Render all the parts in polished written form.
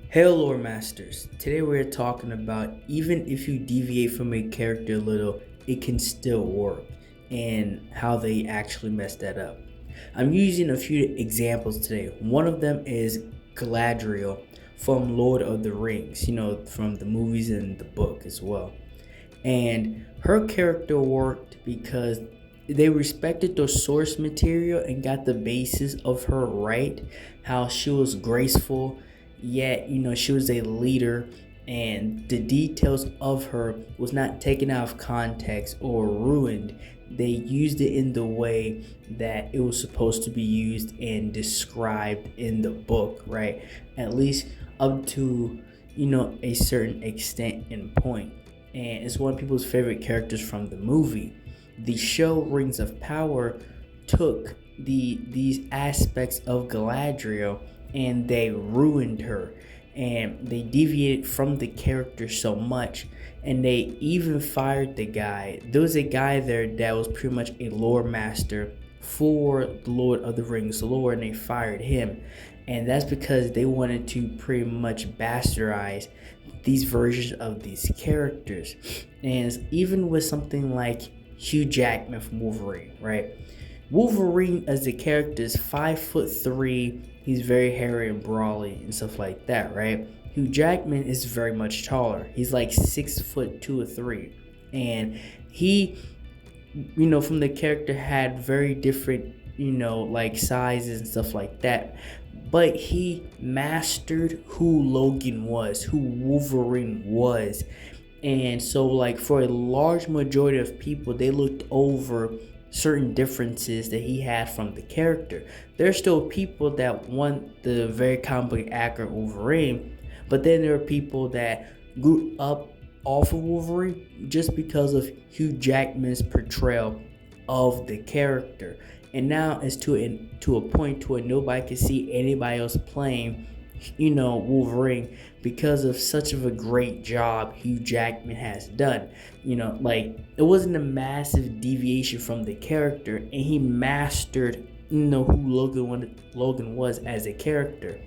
Hail Lore Masters. Today we're talking about even if you deviate from a character a little, it can still work and how they actually mess that up. I'm using a few examples today. One of them is Galadriel from Lord of the Rings, from the movies and the book as well. And her character worked because they respected the source material and got the basis of her right. How she was graceful, yet she was a leader, and the details of her was not taken out of context or ruined. They used it in the way that it was supposed to be used and described in the book, right? At least up to a certain extent and point. And it's one of people's favorite characters from the movie. The show Rings of Power took these aspects of Galadriel and they ruined her, and they deviated from the character so much, and they even fired the guy. There was a guy there that was pretty much a lore master for the Lord of the Rings lore, and they fired him. And that's because they wanted to pretty much bastardize these versions of these characters. And even with something like Hugh Jackman from Wolverine, right? Wolverine as a character is 5'3". He's very hairy and brawly and stuff like that, right? Hugh Jackman is very much taller. He's like 6'2" or 3", and he, from the character had very different, like sizes and stuff like that. But he mastered who Logan was, who Wolverine was. And so, like, for a large majority of people, they looked over certain differences that he had from the character. There's still people that want the very comic book accurate Wolverine, but then there are people that grew up off of Wolverine just because of Hugh Jackman's portrayal of the character. And now it's to a point to where nobody can see anybody else playing Wolverine because of such of a great job Hugh Jackman has done. Like, it wasn't a massive deviation from the character, and he mastered who Logan was as a character.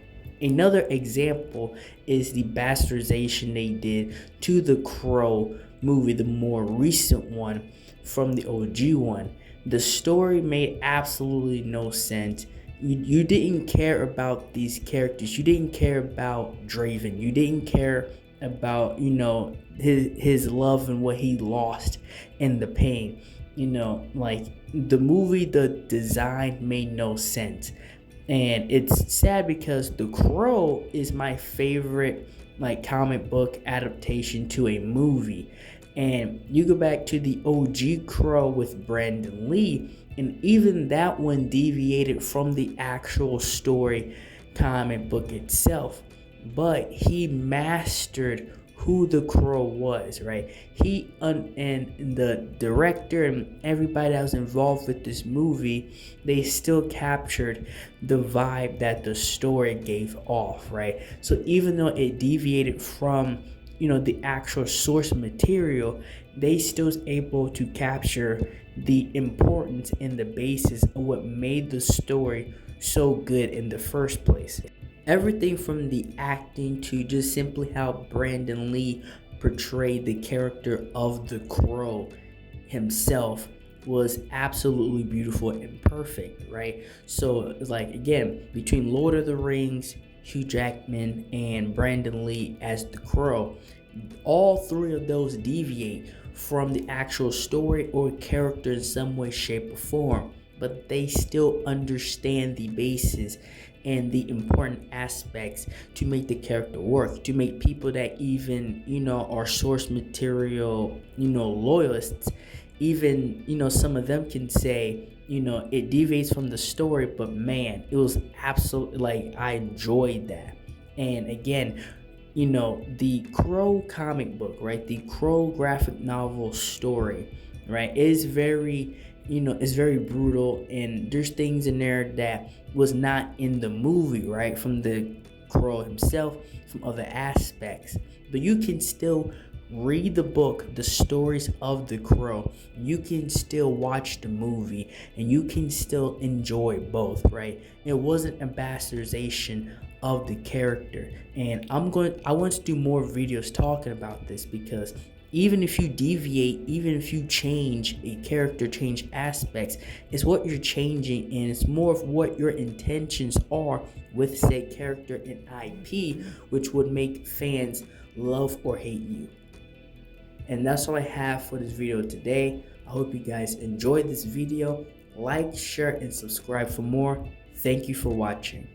Another example is the bastardization they did to the Crow movie, the more recent one from the OG one. The story made absolutely no sense. You didn't care about these characters. You didn't care about Draven. You didn't care about his love and what he lost and the pain. Like, the movie, the design made no sense. And it's sad because The Crow is my favorite like comic book adaptation to a movie. And you go back to the OG Crow with Brandon Lee, and even that one deviated from the actual story comic book itself. But he mastered who the Crow was, right? And the director and everybody that was involved with this movie, they still captured the vibe that the story gave off, right? So even though it deviated from the actual source material, they still was able to capture the importance and the basis of what made the story so good in the first place. Everything from the acting to just simply how Brandon Lee portrayed the character of the Crow himself was absolutely beautiful and perfect, right? So it's like, again, between Lord of the Rings, Hugh Jackman, and Brandon Lee as the Crow, all three of those deviate from the actual story or character in some way, shape, or form, but they still understand the basis and the important aspects to make the character work, to make people that even are source material loyalists, even some of them can say it deviates from the story, but man, it was absolutely, like, I enjoyed that. And again, the Crow comic book, right? The Crow graphic novel story, right, is very, it's very brutal, and there's things in there that was not in the movie, right? From the Crow himself, from other aspects. But you can still read the book, the stories of the Crow. You can still watch the movie, and you can still enjoy both, right? It wasn't a bastardization of the character. And I want to do more videos talking about this, because even if you deviate, even if you change a character, change aspects, it's what you're changing, and it's more of what your intentions are with said character and IP, which would make fans love or hate you. And that's all I have for this video today. I hope you guys enjoyed this video. Like, share, and subscribe for more. Thank you for watching.